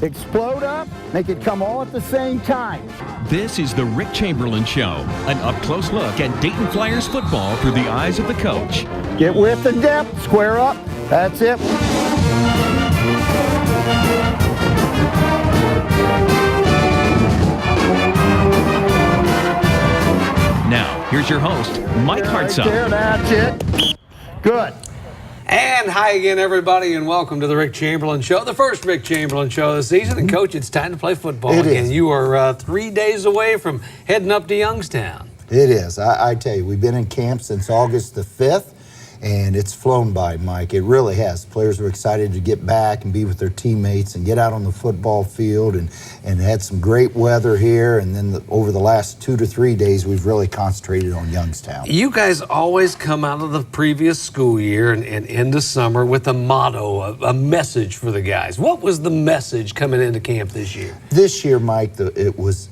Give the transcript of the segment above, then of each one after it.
explode up, make it come all at the same time. This is the Rick Chamberlin Show, an up-close look at Dayton Flyers football through the eyes of the coach. Get width and depth, square up, that's it. Now, here's your host, Mike Hartzell. Right there, that's it. Good. And hi again, everybody, and welcome to the Rick Chamberlin Show, the first Rick Chamberlin Show of the season. And, Coach, it's time to play football again. You are 3 days away from heading up to Youngstown. It is. I tell you, we've been in camp since August the 5th, and it's flown by, Mike. It really has. Players are excited to get back and be with their teammates and get out on the football field, and had some great weather here. And then over the last 2 to 3 days, we've really concentrated on Youngstown. You guys always come out of the previous school year and into summer with a motto, a message for the guys. What was the message coming into camp this year? This year, Mike, it was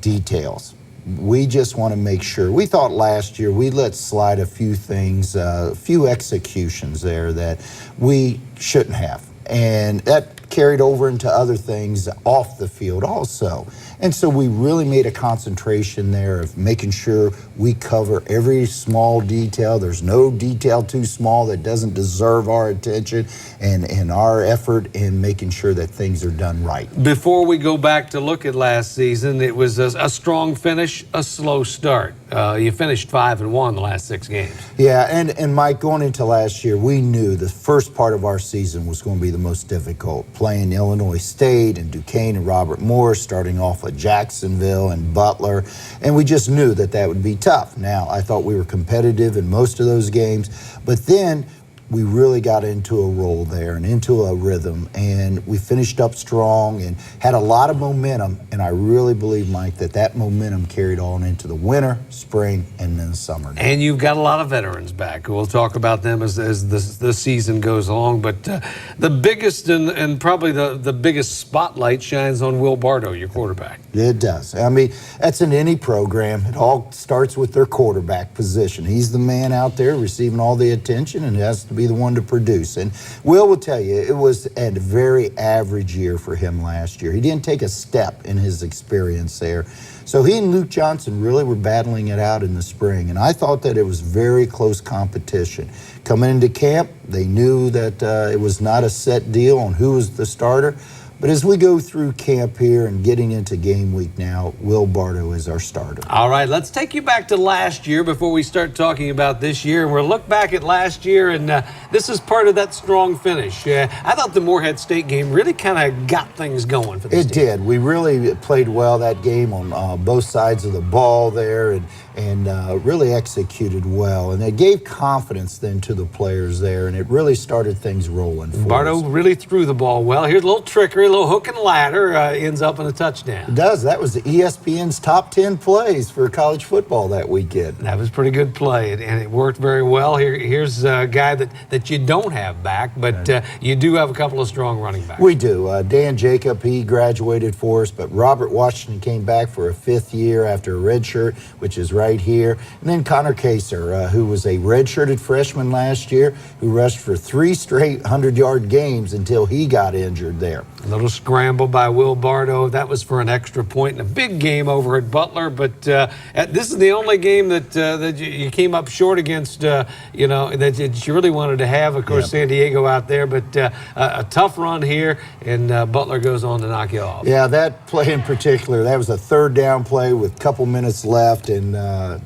details. We just want to make sure. We thought last year we let slide a few things, a few executions there that we shouldn't have. And that carried over into other things off the field also. And so we really made a concentration there of making sure we cover every small detail. There's no detail too small that doesn't deserve our attention and our effort in making sure that things are done right. Before we go back to look at last season, it was a strong finish, a slow start. You finished 5-1 the last 6 games. Yeah, and Mike, going into last year, we knew the first part of our season was going to be the most difficult. Playing Illinois State and Duquesne and Robert Morris, starting off with Jacksonville and Butler, and we just knew that would be tough. Now, I thought we were competitive in most of those games, but then we really got into a roll there and into a rhythm, and we finished up strong and had a lot of momentum, and I really believe, Mike, that momentum carried on into the winter, spring, and then summer. And you've got a lot of veterans back. We'll talk about them as the season goes along, but the biggest and probably the biggest spotlight shines on Will Bartow, your quarterback. It does. I mean, that's in any program. It all starts with their quarterback position. He's the man out there receiving all the attention and has to be the one to produce. And Will tell you, it was a very average year for him last year. He didn't take a step in his experience there. So he and Luke Johnson really were battling it out in the spring, and I thought that it was very close competition. Coming into camp, they knew that it was not a set deal on who was the starter. But as we go through camp here and getting into game week now, Will Bartow is our starter. All right, let's take you back to last year before we start talking about this year. And we'll look back at last year, and this is part of that strong finish. I thought the Morehead State game really kind of got things going for this team. It did. We really played well that game on both sides of the ball there and really executed well. And it gave confidence then to the players there, and it really started things rolling for us. Bartow really threw the ball well. Here's a little trickery, a little hook and ladder, ends up in a touchdown. It does. That was the ESPN's top 10 plays for college football that weekend. That was a pretty good play, and it worked very well. Here's a guy that you don't have back, but you do have a couple of strong running backs. We do. Dan Jacob, he graduated for us, but Robert Washington came back for a 5th year after a red shirt, which is right here. And then Connor Kaser, who was a redshirted freshman last year, who rushed for 3 straight 100-yard games until he got injured there. A little scramble by Will Bartow. That was for an extra point in a big game over at Butler. But this is the only game that you came up short against, that you really wanted to have. Of course, San Diego out there. But a tough run here, and Butler goes on to knock you off. Yeah, that play in particular, that was a 3rd down play with a couple minutes left, and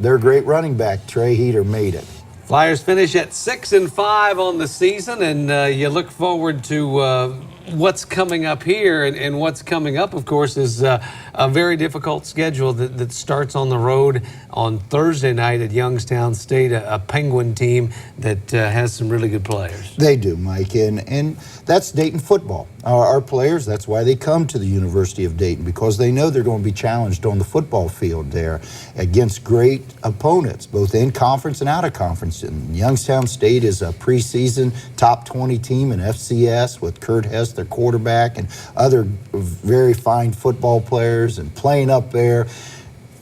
their great running back, Trey Heater, made it. Flyers finish at 6-5 on the season, and you look forward to what's coming up here. And what's coming up, of course, is a very difficult schedule that starts on the road on Thursday night at Youngstown State, a Penguin team that has some really good players. They do, Mike, and that's Dayton football. Our players, that's why they come to the University of Dayton, because they know they're going to be challenged on the football field there against great opponents, both in conference and out of conference. And Youngstown State is a preseason top 20 team in FCS with Kurt Hess, their quarterback, and other very fine football players, and playing up there.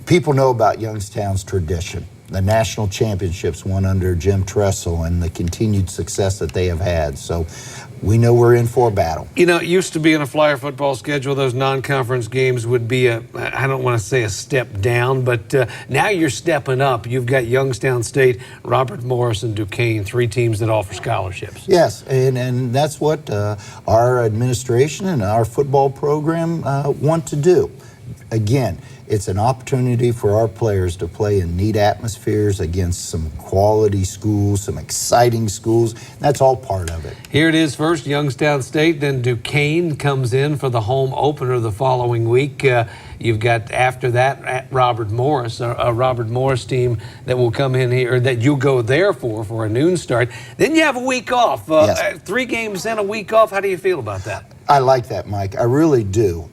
People know about Youngstown's tradition. the national championships won under Jim Tressel and the continued success that they have had. So we know we're in for a battle. You know, it used to be in a Flyer football schedule, those non-conference games would be I don't want to say a step down, but now you're stepping up. You've got Youngstown State, Robert Morris, and Duquesne, 3 teams that offer scholarships. Yes, and that's what our administration and our football program want to do. Again, it's an opportunity for our players to play in neat atmospheres against some quality schools, some exciting schools. That's all part of it. Here it is first, Youngstown State, then Duquesne comes in for the home opener the following week. You've got, after that, at Robert Morris, a Robert Morris team that will come in here, that you'll go there for a noon start. Then you have a week off. Yes. 3 games in, a week off. How do you feel about that? I like that, Mike. I really do.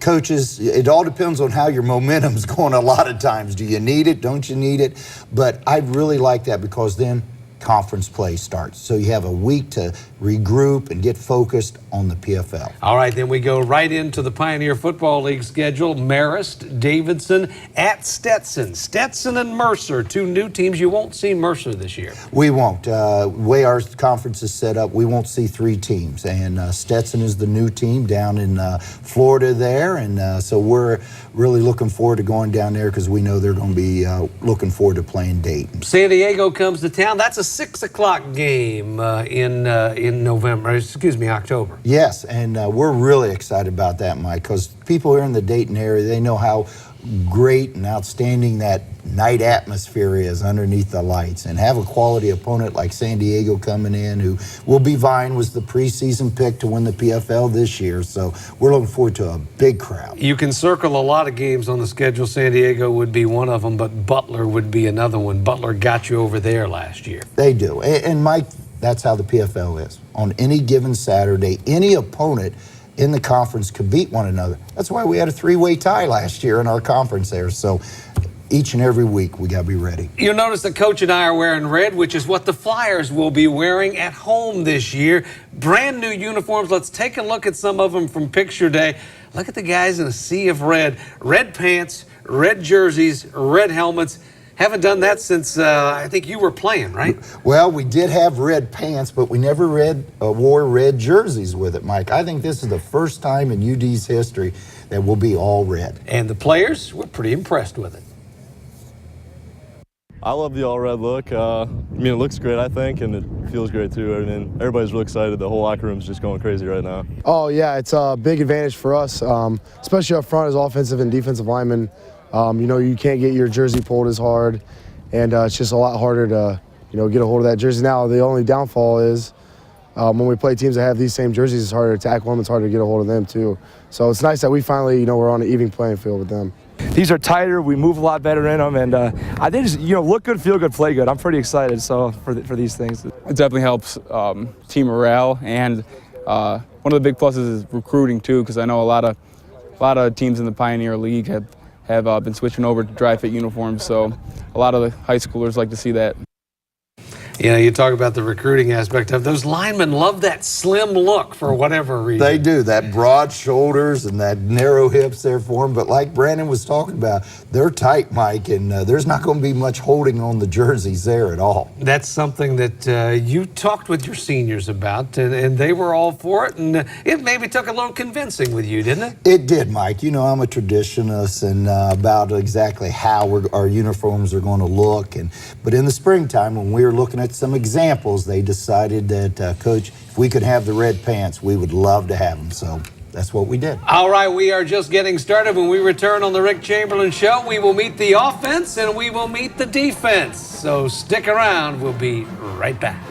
Coaches, it all depends on how your momentum's going a lot of times. Do you need it? Don't you need it? But I really like that because then conference play starts. So you have a week to regroup and get focused on the PFL. All right, then we go right into the Pioneer Football League schedule. Marist, Davidson, at Stetson. Stetson and Mercer, 2 new teams. You won't see Mercer this year. We won't. The way our conference is set up, we won't see 3 teams. And Stetson is the new team down in Florida there. And so we're really looking forward to going down there because we know they're going to be looking forward to playing Dayton. San Diego comes to town. That's a 6 o'clock game in November, excuse me, October. Yes, and we're really excited about that, Mike, because people here in the Dayton area, they know how great and outstanding that night atmosphere is underneath the lights, and have a quality opponent like San Diego coming in, who will be vying, was the preseason pick to win the PFL this year. So we're looking forward to a big crowd. You can circle a lot of games on the schedule. San Diego would be one of them, but Butler would be another one. Butler got you over there last year. They do. And Mike, that's how the PFL is. On any given Saturday, any opponent in the conference could beat one another. That's why we had a 3-way tie last year in our conference there. So each and every week we got to be ready. You'll notice that Coach and I are wearing red, which is what the Flyers will be wearing at home this year. Brand new uniforms. Let's take a look at some of them from picture day. Look at the guys in a sea of red. Red pants, red jerseys, red helmets. Haven't done that since I think you were playing, right? Well, we did have red pants, but we never wore red jerseys with it, Mike. I think this is the first time in UD's history that we'll be all red. And the players were pretty impressed with it. I love the all-red look. I mean, it looks great, I think, and it feels great, too. I mean, everybody's really excited. The whole locker room's just going crazy right now. Oh, yeah, it's a big advantage for us, especially up front as offensive and defensive linemen. You know, you can't get your jersey pulled as hard, and it's just a lot harder to, you know, get a hold of that jersey. Now, the only downfall is when we play teams that have these same jerseys, it's harder to tackle them. It's harder to get a hold of them, too. So it's nice that we finally, you know, we're on an even playing field with them. These are tighter. We move a lot better in them, and they just, you know, look good, feel good, play good. I'm pretty excited for these things. It definitely helps team morale, and one of the big pluses is recruiting too, because I know a lot of teams in the Pioneer League have been switching over to dry fit uniforms, so a lot of the high schoolers like to see that. You know, you talk about the recruiting aspect of those linemen love that slim look for whatever reason. They do, that broad shoulders and that narrow hips there for them. But like Brandon was talking about, they're tight, Mike, and there's not going to be much holding on the jerseys there at all. That's something that you talked with your seniors about, and they were all for it, and it maybe took a little convincing with you, didn't it? It did, Mike. You know, I'm a traditionalist and about exactly how our uniforms are going to look. But in the springtime, when we were looking at some examples, they decided that, Coach, if we could have the red pants, we would love to have them. So that's what we did. All right, we are just getting started. When we return on the Rick Chamberlin Show, we will meet the offense and we will meet the defense. So stick around. We'll be right back.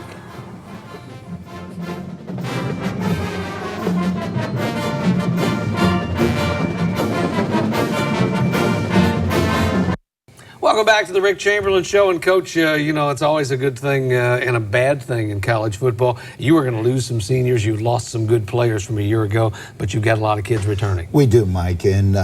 Welcome back to the Rick Chamberlin Show. And Coach, you know, it's always a good thing and a bad thing in college football. You were going to lose some seniors. You lost some good players from a year ago, but you've got a lot of kids returning. We do, Mike, and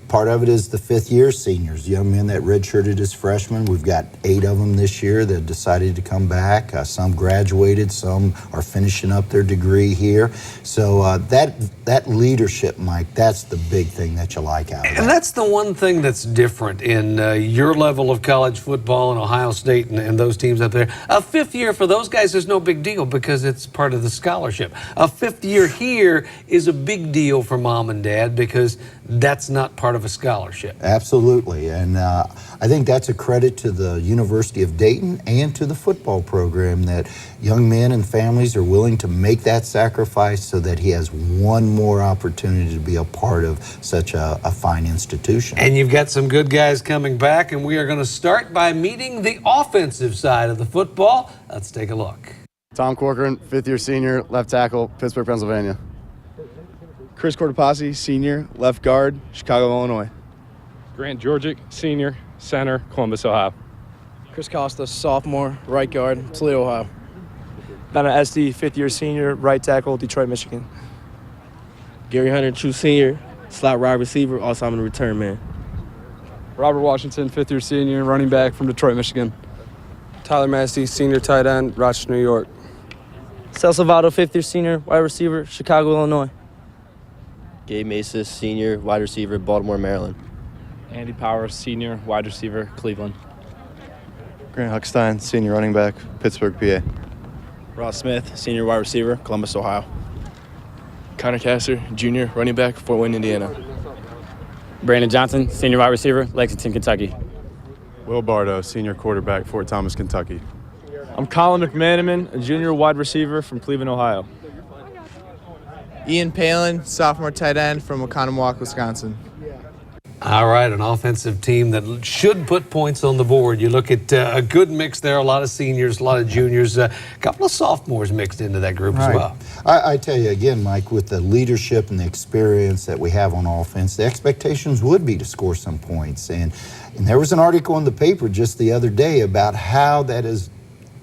part of it is the fifth-year seniors, young men that redshirted as freshmen. We've got 8 of them this year that decided to come back. Some graduated, some are finishing up their degree here. So that leadership, Mike, that's the big thing that you like out of it. And that's the one thing that's different in your level of college football and Ohio State and those teams up there. A fifth year for those guys is no big deal because it's part of the scholarship. A fifth year here is a big deal for mom and dad because that's not part of a scholarship. Absolutely, and I think that's a credit to the University of Dayton and to the football program that young men and families are willing to make that sacrifice so that he has one more opportunity to be a part of such a fine institution. And you've got some good guys coming back, and we are going to start by meeting the offensive side of the football. Let's take a look. Tom Corcoran, fifth-year senior, left tackle, Pittsburgh, Pennsylvania. Chris Cortopassi, senior, left guard, Chicago, Illinois. Grant Georgic, senior, center, Columbus, Ohio. Chris Costa, sophomore, right guard, Toledo, Ohio. Ben Este, fifth-year senior, right tackle, Detroit, Michigan. Gary Hunter, true senior, slot wide receiver, also I'm in the return man. Robert Washington, fifth-year senior, running back from Detroit, Michigan. Tyler Massey, senior tight end, Rochester, New York. Sal Salvato, fifth-year senior, wide receiver, Chicago, Illinois. Gabe Masis, senior, wide receiver, Baltimore, Maryland. Andy Powers, senior, wide receiver, Cleveland. Grant Huckstein, senior running back, Pittsburgh, PA. Ross Smith, senior wide receiver, Columbus, Ohio. Connor Casser, junior, running back, Fort Wayne, Indiana. Brandon Johnson, senior wide receiver, Lexington, Kentucky. Will Bardo, senior quarterback, Fort Thomas, Kentucky. I'm Colin McManaman, a junior wide receiver from Cleveland, Ohio. Ian Palin, sophomore tight end from Oconomowoc, Wisconsin. All right, an offensive team that should put points on the board. You look at a good mix there, a lot of seniors, a lot of juniors, a couple of sophomores mixed into that group as well. I tell you again, Mike, with the leadership and the experience that we have on offense, the expectations would be to score some points. And there was an article in the paper just the other day about how that is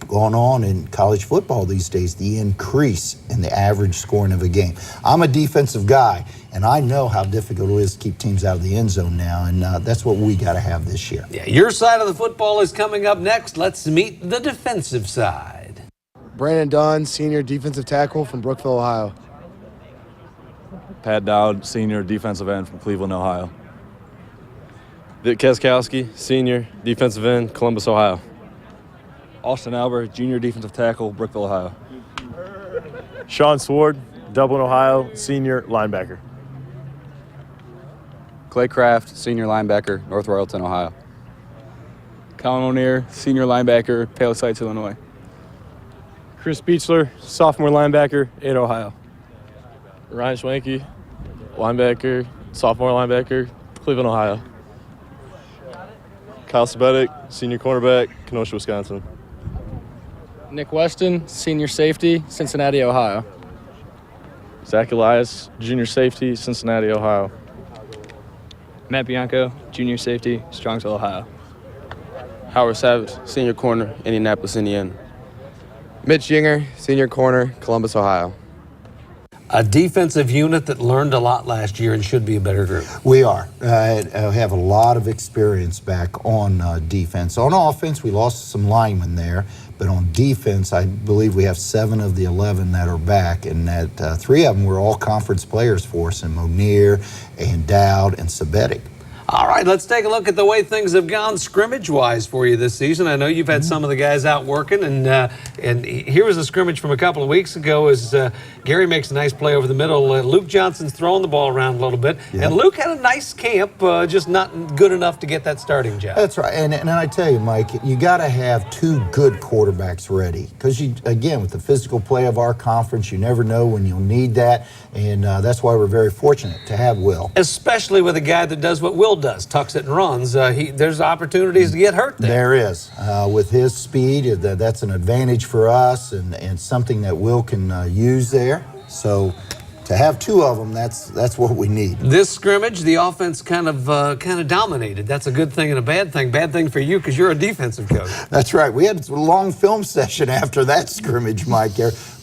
going on in college football these days, the increase in the average scoring of a game. I'm a defensive guy, and I know how difficult it is to keep teams out of the end zone now, and that's what we got to have this year. Yeah, your side of the football is coming up next. Let's meet the defensive side. Brandon Dunn, senior defensive tackle from Brookville, Ohio. Pat Dowd, senior defensive end from Cleveland, Ohio. Vic Keskowski, senior defensive end, Columbus, Ohio. Austin Albert, junior defensive tackle, Brookville, Ohio. Sean Sword, Dublin, Ohio, senior linebacker. Clay Kraft, senior linebacker, North Royalton, Ohio. Colin O'Neill, senior linebacker, Palos Heights, Illinois. Chris Beechler, sophomore linebacker, Ada, Ohio. Ryan Schwanke, linebacker, sophomore linebacker, Cleveland, Ohio. Kyle Sabetic, senior cornerback, Kenosha, Wisconsin. Nick Weston, senior safety, Cincinnati, Ohio. Zach Elias, junior safety, Cincinnati, Ohio. Matt Bianco, junior safety, Strongsville, Ohio. Howard Savage, senior corner, Indianapolis, Indiana. Mitch Yinger, senior corner, Columbus, Ohio. A defensive unit that learned a lot last year and should be a better group. We are. I have a lot of experience back on defense. On offense, we lost some linemen there, but on defense, I believe we have 7 of the 11 that are back, and that 3 of them were all conference players for us, and Monier and Dowd and Sabetic. All right, let's take a look at the way things have gone scrimmage-wise for you this season. I know you've had some of the guys out working, and here was a scrimmage from a couple of weeks ago as Gary makes a nice play over the middle. Luke Johnson's throwing the ball around a little bit, and Luke had a nice camp, just not good enough to get that starting job. That's right, and I tell you, Mike, you got to have 2 good quarterbacks ready because, again, with the physical play of our conference, you never know when you'll need that, and that's why we're very fortunate to have Will. Especially with a guy that does what Will does, tucks it and runs. There's opportunities to get hurt there. There is. With his speed, that's an advantage for us and something that Will can use there. So to have 2 of them, that's what we need. This scrimmage, the offense kind of dominated. That's a good thing and a bad thing. Bad thing for you because you're a defensive coach. That's right. We had a long film session after that scrimmage, Mike,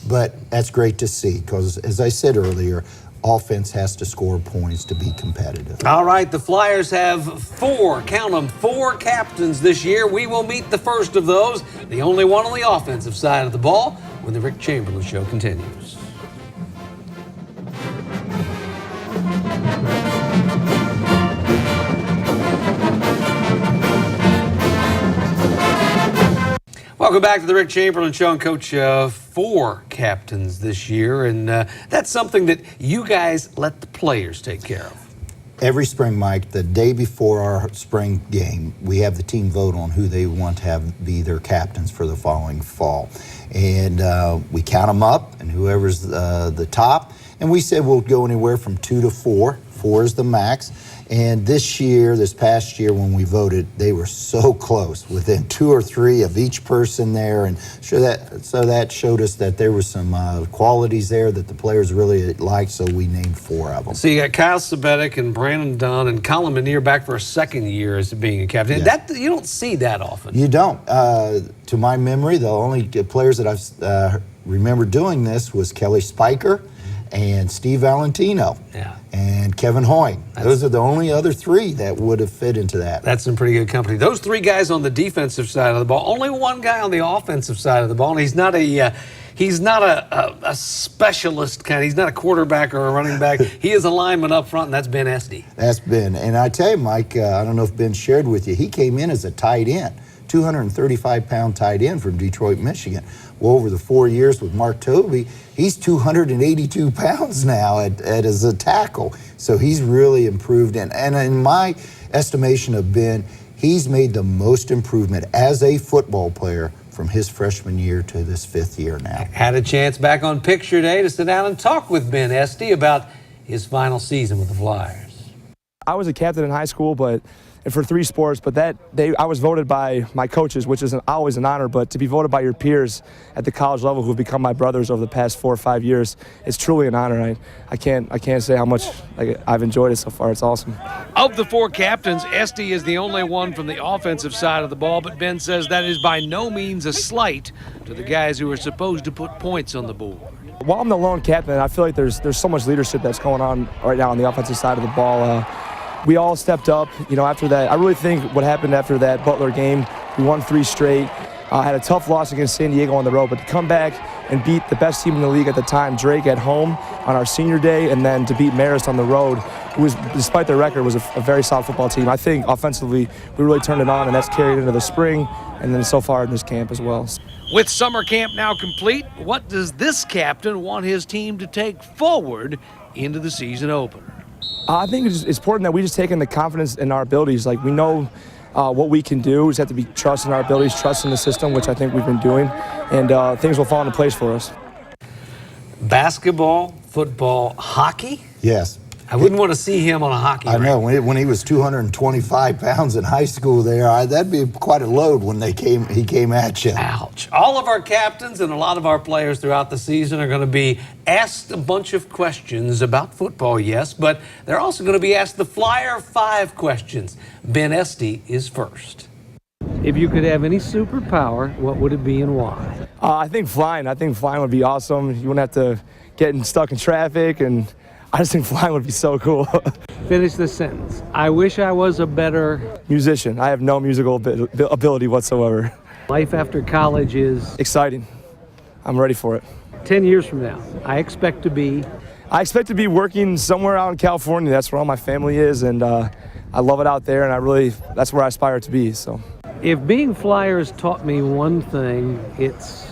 but that's great to see because, as I said earlier, offense has to score points to be competitive. All right, the Flyers have 4, count them, 4 captains this year. We will meet the first of those, the only one on the offensive side of the ball, when the Rick Chamberlin Show continues. Welcome back to the Rick Chamberlin Show. And Coach, 4 captains this year, and that's something that you guys let the players take care of. Every spring, Mike, the day before our spring game, we have the team vote on who they want to have be their captains for the following fall. And we count them up, and whoever's the top. And we said we'll go anywhere from 2 to 4. 4 is the max. And this past year when we voted, they were so close, within 2 or 3 of each person there. And so that showed us that there were some qualities there that the players really liked, so we named 4 of them. So you got Kyle Sabetic and Brandon Dunn and Colin Menier back for a second year as being a captain. Yeah. That you don't see that often. You don't. To my memory, the only players that I've remember doing this was Kelly Spiker and Steve Valentino. Yeah. And Kevin Hoying. Those are the only other 3 that would have fit into that. That's some pretty good company. Those 3 guys on the defensive side of the ball. Only one guy on the offensive side of the ball, and he's not a specialist kind. He's not a quarterback or a running back. He is a lineman up front, and that's Ben Este. That's Ben. And I tell you, Mike, I don't know if Ben shared with you, he came in as a tight end, 235-pound tight end from Detroit, Michigan. Well, over the 4 years with Mark Tobey, he's 282 pounds now as a tackle. So he's really improved. And in my estimation of Ben, he's made the most improvement as a football player from his freshman year to this 5th year now. Had a chance back on picture day to sit down and talk with Ben Este about his final season with the Flyers. I was a captain in high school, and for 3 sports, but I was voted by my coaches, which is always an honor, but to be voted by your peers at the college level who've become my brothers over the past 4 or 5 years, it's truly an honor. I can't say how much I've enjoyed it so far. It's awesome. Of the 4 captains, Este is the only one from the offensive side of the ball, but Ben says that is by no means a slight to the guys who are supposed to put points on the board. While I'm the lone captain, I feel like there's so much leadership that's going on right now on the offensive side of the ball. We all stepped up, after that. I really think what happened after that Butler game, we won 3 straight, had a tough loss against San Diego on the road, but to come back and beat the best team in the league at the time, Drake, at home on our senior day, and then to beat Marist on the road, who was, despite their record, was a very solid football team. I think offensively, we really turned it on, and that's carried into the spring, and then so far in this camp as well. With summer camp now complete, what does this captain want his team to take forward into the season opener? I think it's important that we just take in the confidence in our abilities. Like, we know what we can do. We just have to be trusting our abilities, trusting the system, which I think we've been doing, and things will fall into place for us. Basketball, football, hockey? Yes. I wouldn't want to see him on a hockey rink. I know. When he was 225 pounds in high school there, that'd be quite a load when he came at you. Ouch. All of our captains and a lot of our players throughout the season are going to be asked a bunch of questions about football, yes, but they're also going to be asked the Flyer 5 questions. Ben Este is first. If you could have any superpower, what would it be and why? I think flying. I think flying would be awesome. You wouldn't have to get stuck in traffic, and I just think flying would be so cool. Finish the sentence. I wish I was a better musician. I have no musical ability whatsoever. Life after college is exciting. I'm ready for it. 10 years from now, I expect to be working somewhere out in California. That's where all my family is, and I love it out there, and that's where I aspire to be. So, if being Flyers taught me one thing, it's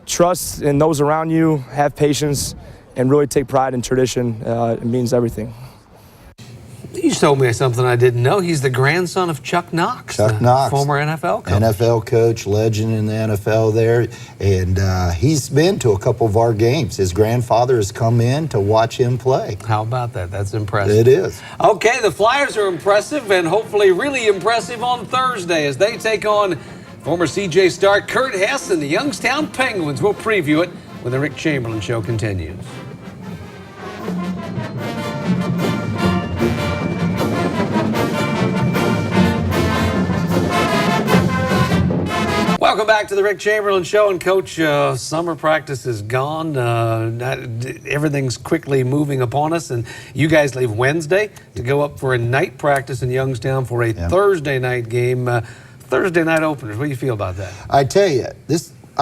trust in those around you, have patience, and really take pride in tradition. It means everything. You told me something I didn't know. He's the grandson of Chuck Knox. Chuck Knox. Former NFL coach. NFL coach, legend in the NFL there. And he's been to a couple of our games. His grandfather has come in to watch him play. How about that? That's impressive. It is. Okay, the Flyers are impressive and hopefully really impressive on Thursday as they take on former CJ star Kurt Hess and the Youngstown Penguins. We'll preview it when the Rick Chamberlin Show continues. Welcome back to the Rick Chamberlin Show. And Coach, summer practice is gone. Everything's quickly moving upon us. And you guys leave Wednesday to go up for a night practice in Youngstown for a Thursday night game. Thursday night openers. What do you feel about that? I tell you,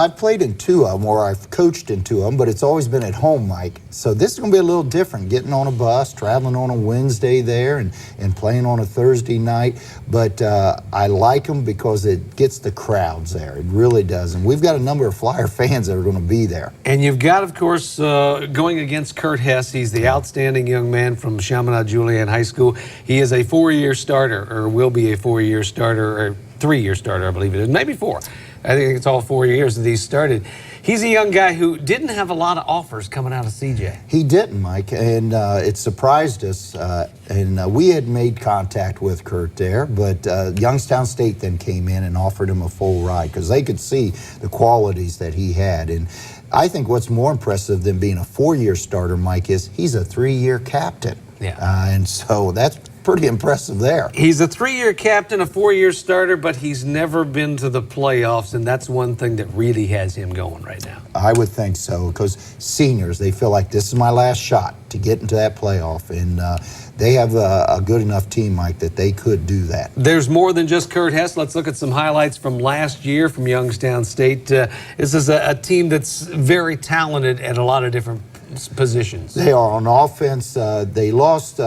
I've played in 2 of them, or I've coached in 2 of them, but it's always been at home, Mike. So this is going to be a little different, getting on a bus, traveling on a Wednesday there, and playing on a Thursday night. But I like them because it gets the crowds there. It really does. And we've got a number of Flyer fans that are going to be there. And you've got, of course, going against Kurt Hess. He's the outstanding young man from Chaminade-Julienne High School. He is a 4-year starter, or will be a 4-year starter, or 3-year starter, I believe it is, maybe 4. I think it's all 4 years that he's started. He's a young guy who didn't have a lot of offers coming out of CJ. He didn't, Mike, and it surprised us. And we had made contact with Kurt there, but Youngstown State then came in and offered him a full ride because they could see the qualities that he had. And I think what's more impressive than being a 4-year starter, Mike, is he's a 3-year captain. Yeah. And so that's pretty impressive there. He's a 3-year captain, a 4-year starter, but he's never been to the playoffs, and that's one thing that really has him going right now. I would think so, because seniors, they feel like this is my last shot to get into that playoff, and they have a good enough team, Mike, that they could do that. There's more than just Kurt Hess. Let's look at some highlights from last year from Youngstown State. This is a team that's very talented at a lot of different positions. They are on offense. They lost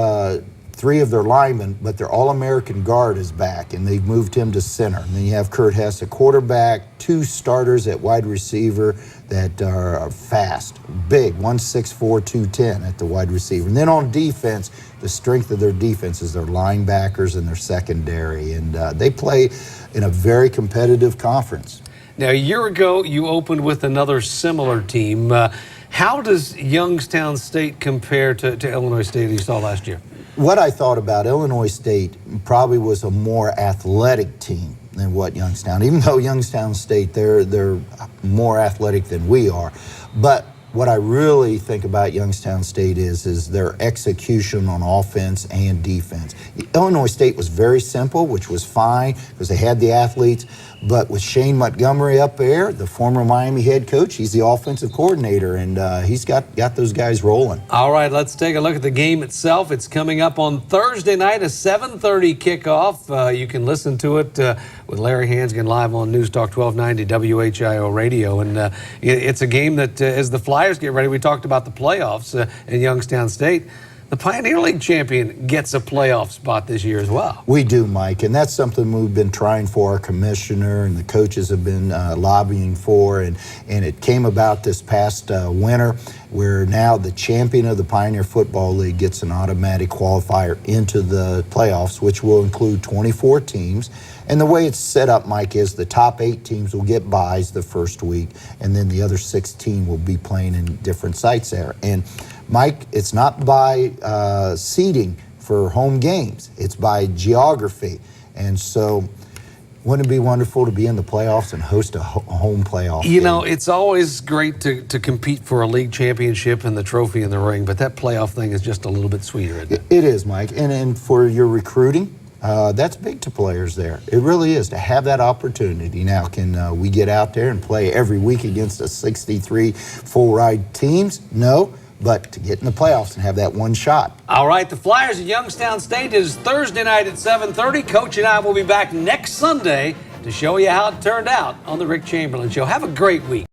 3 of their linemen, but their All-American guard is back, and they've moved him to center. And then you have Kurt Hess, a quarterback, 2 starters at wide receiver that are fast, big, 164, 210 at the wide receiver. And then on defense, the strength of their defense is their linebackers and their secondary, and they play in a very competitive conference. Now, a year ago, you opened with another similar team. How does Youngstown State compare to Illinois State you saw last year? What I thought about Illinois State probably was a more athletic team than what Youngstown, even though Youngstown State, they're more athletic than we are. But what I really think about Youngstown State is their execution on offense and defense. Illinois State was very simple, which was fine because they had the athletes. But with Shane Montgomery up there, the former Miami head coach, he's the offensive coordinator, and he's got those guys rolling. All right, let's take a look at the game itself. It's coming up on Thursday night, a 7:30 kickoff. You can listen to it with Larry Hansgen live on News Talk 1290 WHIO Radio. And it's a game that, as the Flyers get ready, we talked about the playoffs in Youngstown State. The Pioneer League champion gets a playoff spot this year as well. We do, Mike, and that's something we've been trying for. Our commissioner and the coaches have been lobbying for, and it came about this past winter, where now the champion of the Pioneer Football League gets an automatic qualifier into the playoffs, which will include 24 teams. And the way it's set up, Mike, is the top 8 teams will get byes the first week, and then the other 16 will be playing in different sites there. And Mike, it's not by seeding for home games. It's by geography. And so wouldn't it be wonderful to be in the playoffs and host a home playoff You game? know, it's always great to compete for a league championship and the trophy in the ring, but that playoff thing is just a little bit sweeter, isn't it? It is, Mike. And for your recruiting, that's big to players there. It really is, to have that opportunity. Now, can we get out there and play every week against a 63 full-ride teams? No. But to get in the playoffs and have that one shot. All right, the Flyers at Youngstown State is Thursday night at 7:30. Coach and I will be back next Sunday to show you how it turned out on the Rick Chamberlin Show. Have a great week.